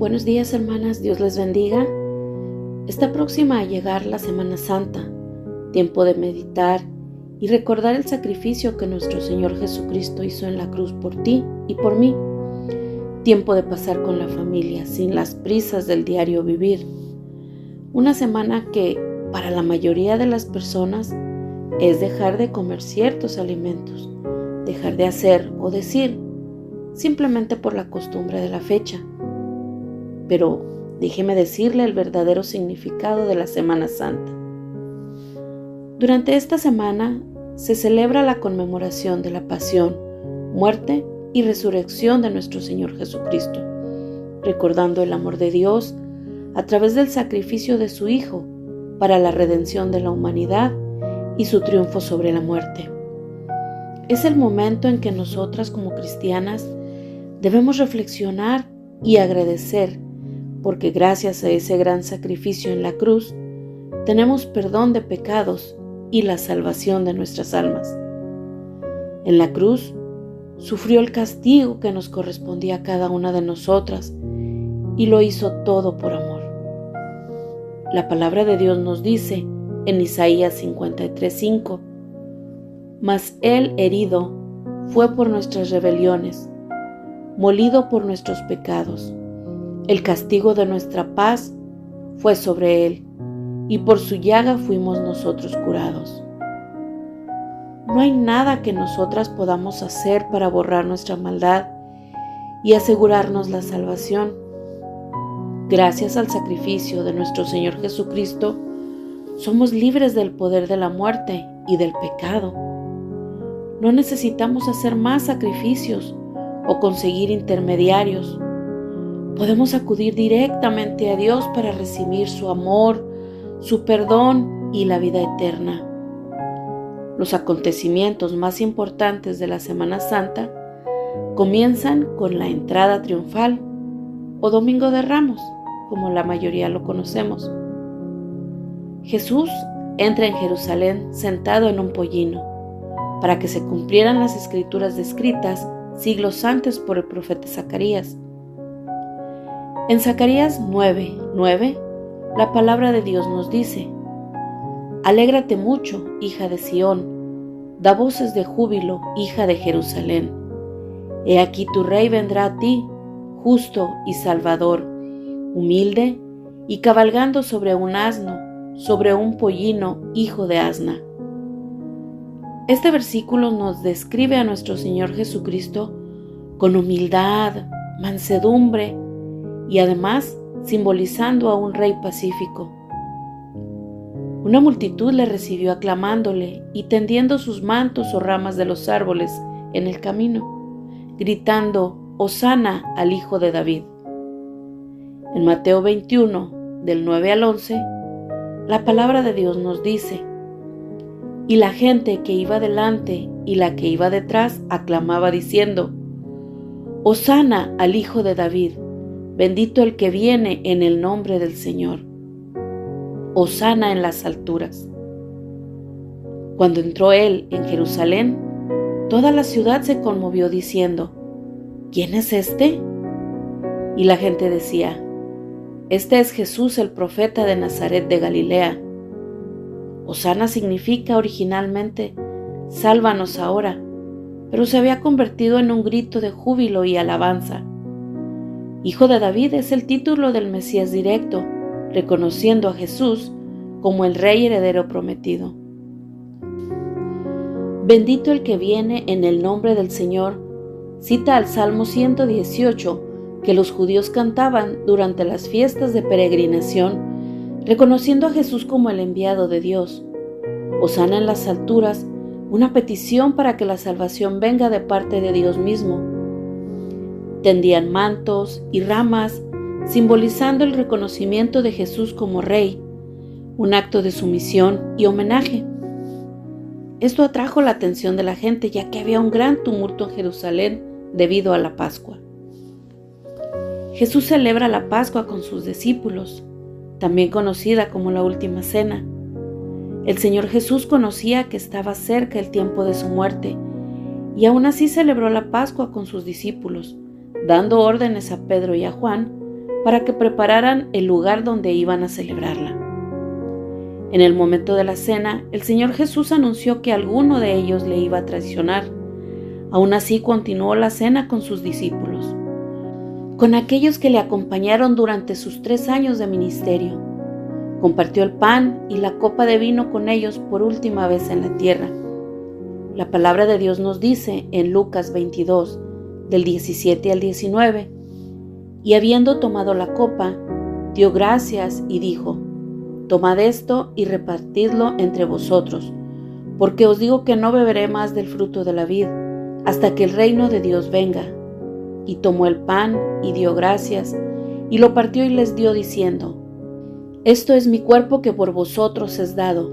Buenos días, hermanas, Dios les bendiga. Está próxima a llegar la Semana Santa, tiempo de meditar y recordar el sacrificio que nuestro Señor Jesucristo hizo en la cruz por ti y por mí. Tiempo de pasar con la familia, sin las prisas del diario vivir. Una semana que, para la mayoría de las personas, es dejar de comer ciertos alimentos, dejar de hacer o decir, simplemente por la costumbre de la fecha. Pero déjeme decirle el verdadero significado de la Semana Santa. Durante esta semana se celebra la conmemoración de la pasión, muerte y resurrección de nuestro Señor Jesucristo, recordando el amor de Dios a través del sacrificio de su Hijo para la redención de la humanidad y su triunfo sobre la muerte. Es el momento en que nosotras como cristianas debemos reflexionar y agradecer, porque gracias a ese gran sacrificio en la cruz, tenemos perdón de pecados y la salvación de nuestras almas. En la cruz, sufrió el castigo que nos correspondía a cada una de nosotras y lo hizo todo por amor. La palabra de Dios nos dice en Isaías 53:5, mas Él herido fue por nuestras rebeliones, molido por nuestros pecados. El castigo de nuestra paz fue sobre Él, y por su llaga fuimos nosotros curados. No hay nada que nosotras podamos hacer para borrar nuestra maldad y asegurarnos la salvación. Gracias al sacrificio de nuestro Señor Jesucristo, somos libres del poder de la muerte y del pecado. No necesitamos hacer más sacrificios o conseguir intermediarios. Podemos acudir directamente a Dios para recibir su amor, su perdón y la vida eterna. Los acontecimientos más importantes de la Semana Santa comienzan con la entrada triunfal o Domingo de Ramos, como la mayoría lo conocemos. Jesús entra en Jerusalén sentado en un pollino, para que se cumplieran las escrituras descritas siglos antes por el profeta Zacarías. En Zacarías 9:9, la palabra de Dios nos dice: Alégrate mucho, hija de Sión, da voces de júbilo, hija de Jerusalén. He aquí tu rey vendrá a ti, justo y salvador, humilde y cabalgando sobre un asno, sobre un pollino, hijo de asna. Este versículo nos describe a nuestro Señor Jesucristo con humildad, mansedumbre y además simbolizando a un rey pacífico. Una multitud le recibió aclamándole y tendiendo sus mantos o ramas de los árboles en el camino, gritando: Hosana al Hijo de David. En Mateo 21, del 9 al 11, la palabra de Dios nos dice: Y la gente que iba delante y la que iba detrás aclamaba diciendo: Hosana al Hijo de David, bendito el que viene en el nombre del Señor. Hosana en las alturas. Cuando entró él en Jerusalén, toda la ciudad se conmovió diciendo: ¿Quién es este? Y la gente decía: Este es Jesús, el profeta de Nazaret de Galilea. Hosana significa originalmente sálvanos ahora, pero se había convertido en un grito de júbilo y alabanza. Hijo de David es el título del Mesías directo, reconociendo a Jesús como el Rey heredero prometido. Bendito el que viene en el nombre del Señor, cita al Salmo 118 que los judíos cantaban durante las fiestas de peregrinación, reconociendo a Jesús como el enviado de Dios. Hosana en las alturas, una petición para que la salvación venga de parte de Dios mismo. Tendían mantos y ramas, simbolizando el reconocimiento de Jesús como Rey, un acto de sumisión y homenaje. Esto atrajo la atención de la gente, ya que había un gran tumulto en Jerusalén debido a la Pascua. Jesús celebra la Pascua con sus discípulos, también conocida como la Última Cena. El Señor Jesús conocía que estaba cerca el tiempo de su muerte y aún así celebró la Pascua con sus discípulos, dando órdenes a Pedro y a Juan para que prepararan el lugar donde iban a celebrarla. En el momento de la cena, el Señor Jesús anunció que alguno de ellos le iba a traicionar. Aún así, continuó la cena con sus discípulos, con aquellos que le acompañaron durante sus 3 años de ministerio. Compartió el pan y la copa de vino con ellos por última vez en la tierra. La palabra de Dios nos dice en Lucas 22, del 17 al 19, y habiendo tomado la copa, dio gracias y dijo: Tomad esto y repartidlo entre vosotros, porque os digo que no beberé más del fruto de la vid, hasta que el reino de Dios venga. Y tomó el pan y dio gracias, y lo partió y les dio diciendo: Esto es mi cuerpo que por vosotros es dado.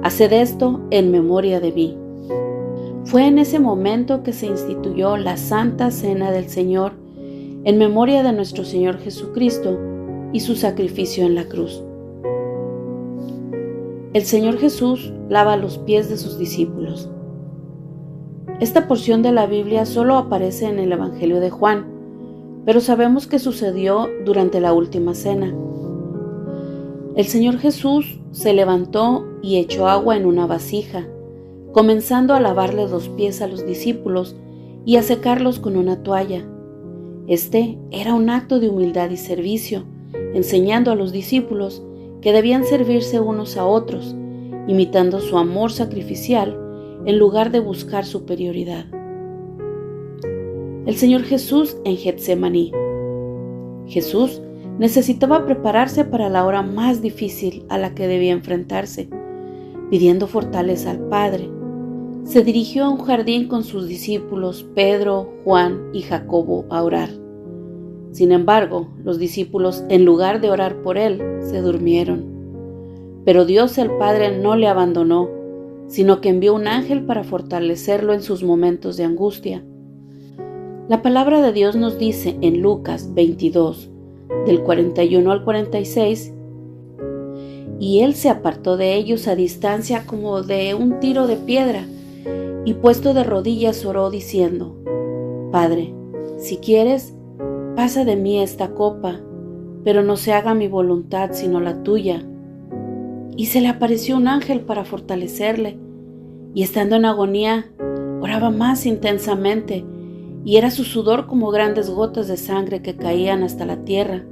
Haced esto en memoria de mí. Fue en ese momento que se instituyó la Santa Cena del Señor, en memoria de nuestro Señor Jesucristo y su sacrificio en la cruz. El Señor Jesús lava los pies de sus discípulos. Esta porción de la Biblia solo aparece en el Evangelio de Juan, pero sabemos que sucedió durante la última cena. El Señor Jesús se levantó y echó agua en una vasija, comenzando a lavarle los pies a los discípulos y a secarlos con una toalla. Este era un acto de humildad y servicio, enseñando a los discípulos que debían servirse unos a otros, imitando su amor sacrificial en lugar de buscar superioridad. El Señor Jesús en Getsemaní. Jesús necesitaba prepararse para la hora más difícil a la que debía enfrentarse. Pidiendo fortaleza al Padre, se dirigió a un jardín con sus discípulos Pedro, Juan y Jacobo a orar. Sin embargo, los discípulos, en lugar de orar por él, se durmieron. Pero Dios el Padre no le abandonó, sino que envió un ángel para fortalecerlo en sus momentos de angustia. La palabra de Dios nos dice en Lucas 22, del 41 al 46, y él se apartó de ellos a distancia como de un tiro de piedra, y puesto de rodillas oró diciendo: Padre, si quieres, pasa de mí esta copa, pero no se haga mi voluntad sino la tuya. Y se le apareció un ángel para fortalecerle, y estando en agonía, oraba más intensamente, y era su sudor como grandes gotas de sangre que caían hasta la tierra.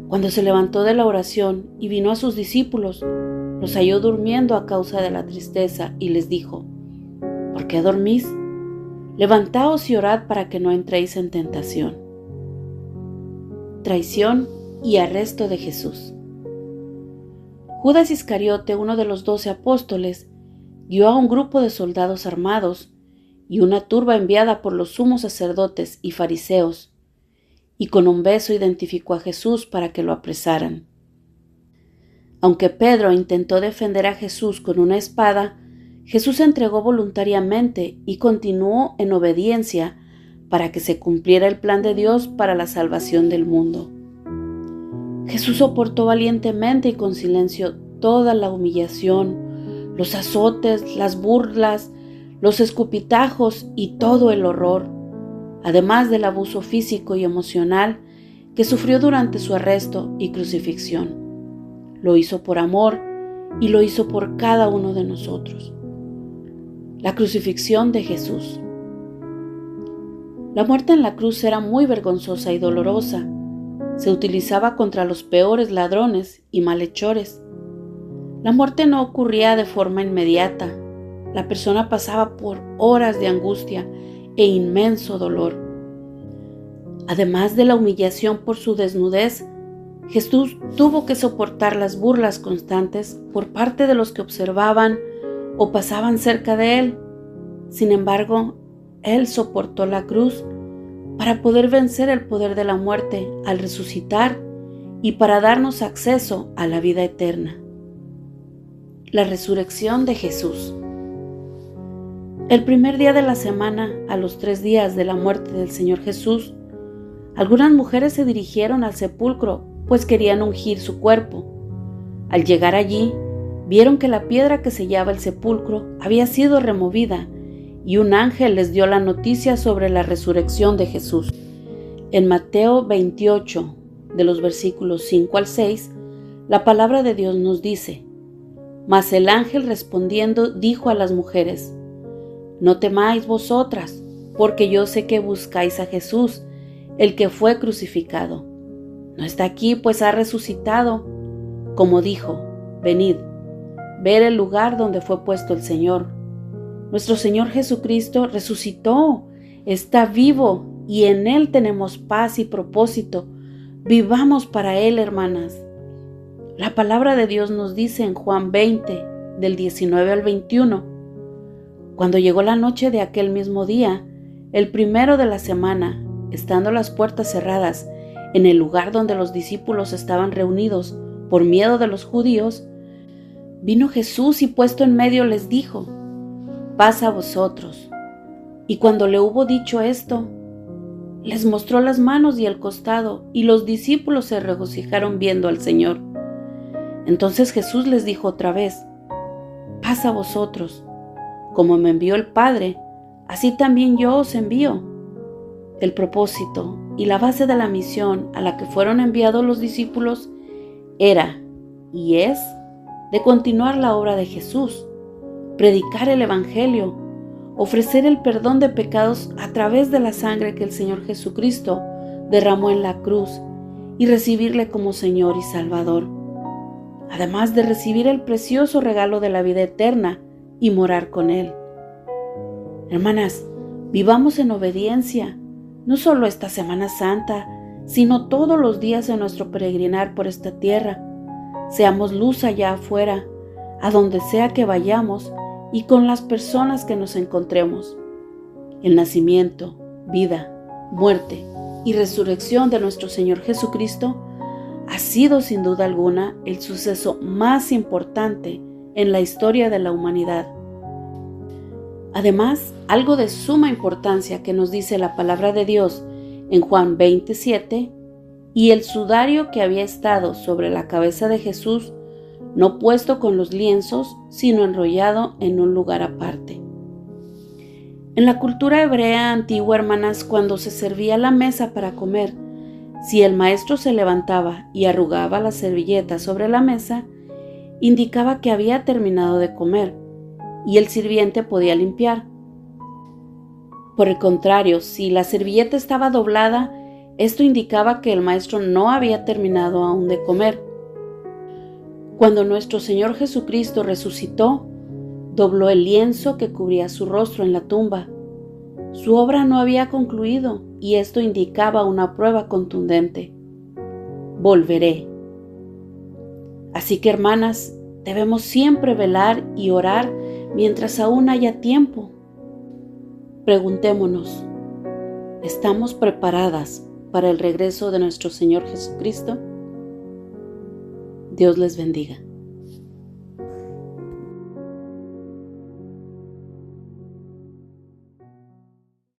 Cuando se levantó de la oración y vino a sus discípulos, los halló durmiendo a causa de la tristeza, y les dijo: ¿Por qué dormís? Levantaos y orad para que no entréis en tentación. Traición y arresto de Jesús. Judas Iscariote, uno de los 12 apóstoles, guió a un grupo de soldados armados y una turba enviada por los sumos sacerdotes y fariseos, y con un beso identificó a Jesús para que lo apresaran. Aunque Pedro intentó defender a Jesús con una espada, Jesús se entregó voluntariamente y continuó en obediencia para que se cumpliera el plan de Dios para la salvación del mundo. Jesús soportó valientemente y con silencio toda la humillación, los azotes, las burlas, los escupitajos y todo el horror, además del abuso físico y emocional que sufrió durante su arresto y crucifixión. Lo hizo por amor y lo hizo por cada uno de nosotros. La crucifixión de Jesús. La muerte en la cruz era muy vergonzosa y dolorosa. Se utilizaba contra los peores ladrones y malhechores. La muerte no ocurría de forma inmediata. La persona pasaba por horas de angustia e inmenso dolor. Además de la humillación por su desnudez, Jesús tuvo que soportar las burlas constantes por parte de los que observaban o pasaban cerca de él. Sin embargo, él soportó la cruz para poder vencer el poder de la muerte al resucitar y para darnos acceso a la vida eterna. La resurrección de Jesús. El primer día de la semana, a los 3 días de la muerte del Señor Jesús, algunas mujeres se dirigieron al sepulcro, pues querían ungir su cuerpo. Al llegar allí, vieron que la piedra que sellaba el sepulcro había sido removida, y un ángel les dio la noticia sobre la resurrección de Jesús. En Mateo 28, de los versículos 5 al 6, la palabra de Dios nos dice: Mas el ángel respondiendo dijo a las mujeres: No temáis vosotras, porque yo sé que buscáis a Jesús, el que fue crucificado. No está aquí, pues ha resucitado. Como dijo: Venid, ver el lugar donde fue puesto el Señor. Nuestro Señor Jesucristo resucitó, está vivo y en Él tenemos paz y propósito. Vivamos para Él, hermanas. La palabra de Dios nos dice en Juan 20, del 19 al 21, Cuando llegó la noche de aquel mismo día, el primero de la semana, estando las puertas cerradas, en el lugar donde los discípulos estaban reunidos por miedo de los judíos, vino Jesús y puesto en medio les dijo: Paz a vosotros. Y cuando le hubo dicho esto, les mostró las manos y el costado, y los discípulos se regocijaron viendo al Señor. Entonces Jesús les dijo otra vez: Paz a vosotros. Como me envió el Padre, así también yo os envío. El propósito y la base de la misión a la que fueron enviados los discípulos era, y es, de continuar la obra de Jesús, predicar el Evangelio, ofrecer el perdón de pecados a través de la sangre que el Señor Jesucristo derramó en la cruz y recibirle como Señor y Salvador, además de recibir el precioso regalo de la vida eterna y morar con Él. Hermanas, vivamos en obediencia, no solo esta Semana Santa, sino todos los días de nuestro peregrinar por esta tierra. Seamos luz allá afuera, a donde sea que vayamos y con las personas que nos encontremos. El nacimiento, vida, muerte y resurrección de nuestro Señor Jesucristo ha sido sin duda alguna el suceso más importante en la historia de la humanidad. Además, algo de suma importancia que nos dice la palabra de Dios en Juan 27, y el sudario que había estado sobre la cabeza de Jesús, no puesto con los lienzos, sino enrollado en un lugar aparte. En la cultura hebrea antigua, hermanas, cuando se servía la mesa para comer, si el maestro se levantaba y arrugaba la servilleta sobre la mesa, indicaba que había terminado de comer, y el sirviente podía limpiar. Por el contrario, si la servilleta estaba doblada, esto indicaba que el maestro no había terminado aún de comer. Cuando nuestro Señor Jesucristo resucitó, dobló el lienzo que cubría su rostro en la tumba. Su obra no había concluido y esto indicaba una prueba contundente: volveré. Así que, hermanas, debemos siempre velar y orar mientras aún haya tiempo. Preguntémonos: ¿estamos preparadas para el regreso de nuestro Señor Jesucristo? Dios les bendiga.